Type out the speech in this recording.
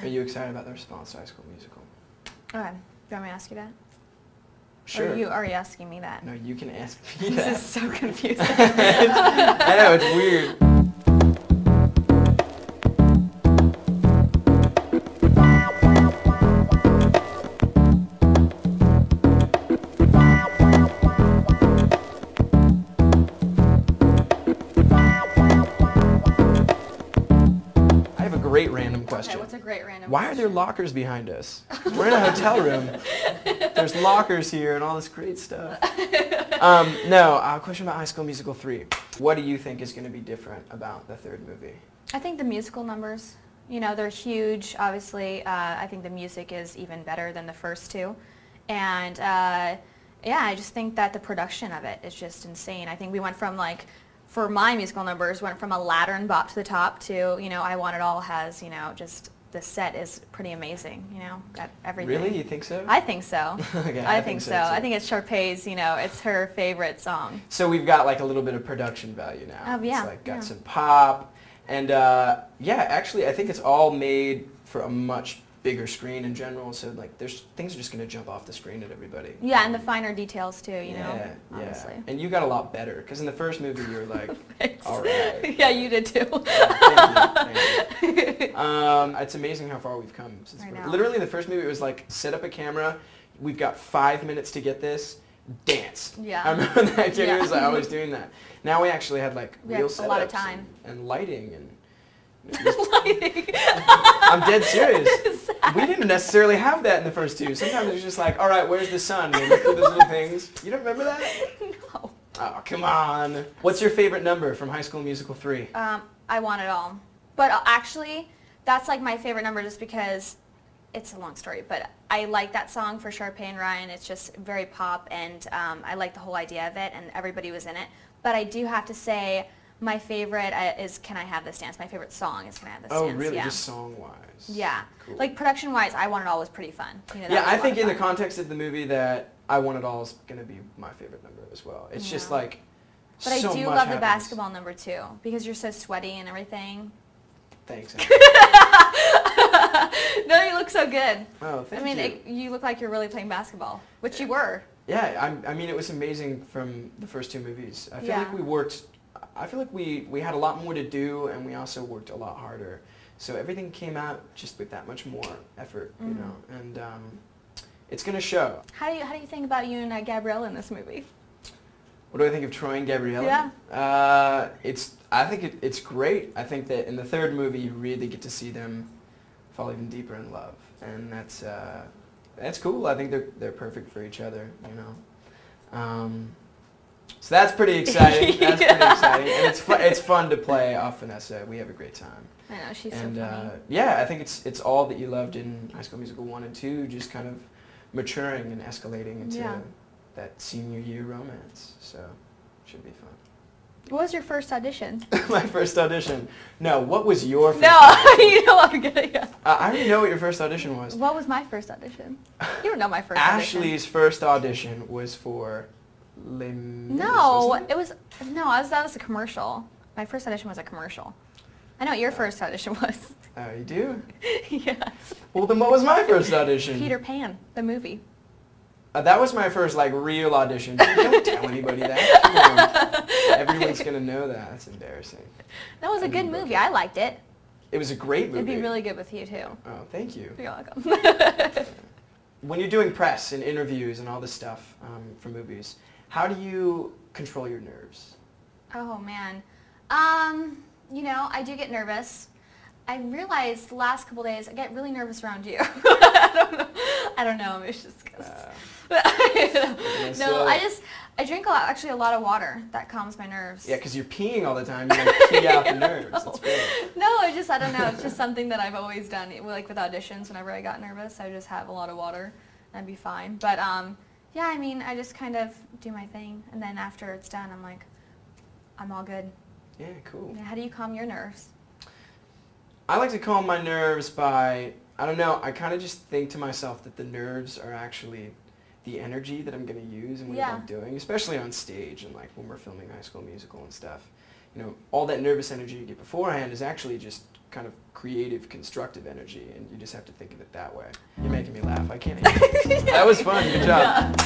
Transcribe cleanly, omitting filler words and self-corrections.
Are you excited about the response to High School Musical? Okay. Do you want me to ask you that? Sure. Or are you asking me that? No, you can ask me that. This is so confusing. I know, it's weird. I have a great random question. Okay, what's a great random Why are question? there lockers behind us? We're in a hotel room. There's lockers here and all this great stuff. Question about High School Musical 3. What do you think is going to be different about the third movie? I think the musical numbers, they're huge. Obviously, I think the music is even better than the first two. And I just think that the production of it is just insane. I think we went from for my musical numbers, went from a ladder and bop to the top to, I Want It All has, just the set is pretty amazing, got everything. Really? You think so? I think so. Okay, I think so. too. I think it's Sharpay's, it's her favorite song. So we've got a little bit of production value now. Oh, yeah. It's got some pop. And actually I think it's all made for a much bigger screen in general. So there's things are just going to jump off the screen at everybody. Yeah, and the finer details too, Yeah, honestly. yeah. And you got a lot better because in the first movie you were like, Thanks. all right. Yeah, you did too. Thank you. It's amazing how far we've come since I know. literally the first movie it was set up a camera, we've got 5 minutes to get this, dance. Yeah. I remember that kid Yeah. was always doing that. Now we actually had We real have a lot of setups time. and lighting and Lighting. I'm dead serious. We didn't necessarily have that in the first two. Sometimes it's just all right, where's the sun? And look through those little things. You don't remember that? No. Oh, come on. What's your favorite number from High School Musical 3? I Want It All. But actually, that's my favorite number just because it's a long story. But I like that song for Sharpay and Ryan. It's just very pop, and I like the whole idea of it, and everybody was in it. But I do have to say, my favorite is Can I Have This Dance? My favorite song is Can I Have This Dance? Oh, really? Yeah. Just song-wise? Yeah. Cool. Production-wise, I Want It All was pretty fun. That Yeah, was I a lot think of in the fun. context of the movie that I Want It All is going to be my favorite number as well. It's just But I so do much love the happens. basketball number too, because you're so sweaty and everything. Thanks. No, you look so good. Oh, thank you. You look like you're really playing basketball, which you were. Yeah, I mean, it was amazing from the first two movies. I feel Yeah. like we worked, I feel like we had a lot more to do, and we also worked a lot harder. So everything came out just with that much more effort, and it's going to show. How do you think about you and Gabrielle in this movie? What do I think of Troy and Gabriella? Yeah. I think it's great. I think that in the third movie you really get to see them fall even deeper in love, and that's cool. I think they're perfect for each other, So that's pretty exciting. That's pretty exciting, and it's fun to play off Vanessa. We have a great time. I know, she's so And funny. yeah, I think it's all that you loved in High School Musical 1 and 2, just kind of maturing and escalating into that senior year romance. So it should be fun. What was your first audition? My first audition. No, what was your first No, audition? you know what I'm getting at. I already know what your first audition was. What was my first audition? You don't know my first audition. Ashley's first audition was for Les Mis, No, wasn't it? that was a commercial. My first audition was a commercial. I know what your first audition was. Oh, you do? Yes. Well, then what was my first audition? Peter Pan, the movie. That was my first real audition. Don't tell anybody that. Come on. Everyone's gonna know that. That's embarrassing. That was a good movie. I liked it. It was a great movie. It'd be really good with you too. Oh, thank you. You're welcome. When you're doing press and interviews and all this stuff for movies, how do you control your nerves? Oh man. I do get nervous. I realized the last couple days I get really nervous around you. I don't know. It's just because. No, I drink a lot of water. That calms my nerves. Yeah, because you're peeing all the time. You pee out the nerves. That's great. No, I don't know. It's just something that I've always done. With auditions, whenever I got nervous, I just have a lot of water and I'd be fine. But yeah, I just kind of do my thing, and then after it's done, I'm all good. Yeah, cool. How do you calm your nerves? I like to calm my nerves by, I don't know, I kind of just think to myself that the nerves are actually the energy that I'm going to use in whatever I'm doing, especially on stage and when we're filming High School Musical and stuff. All that nervous energy you get beforehand is actually just kind of creative, constructive energy, and you just have to think of it that way. You're making me laugh. I can't even. That was fun. Good job.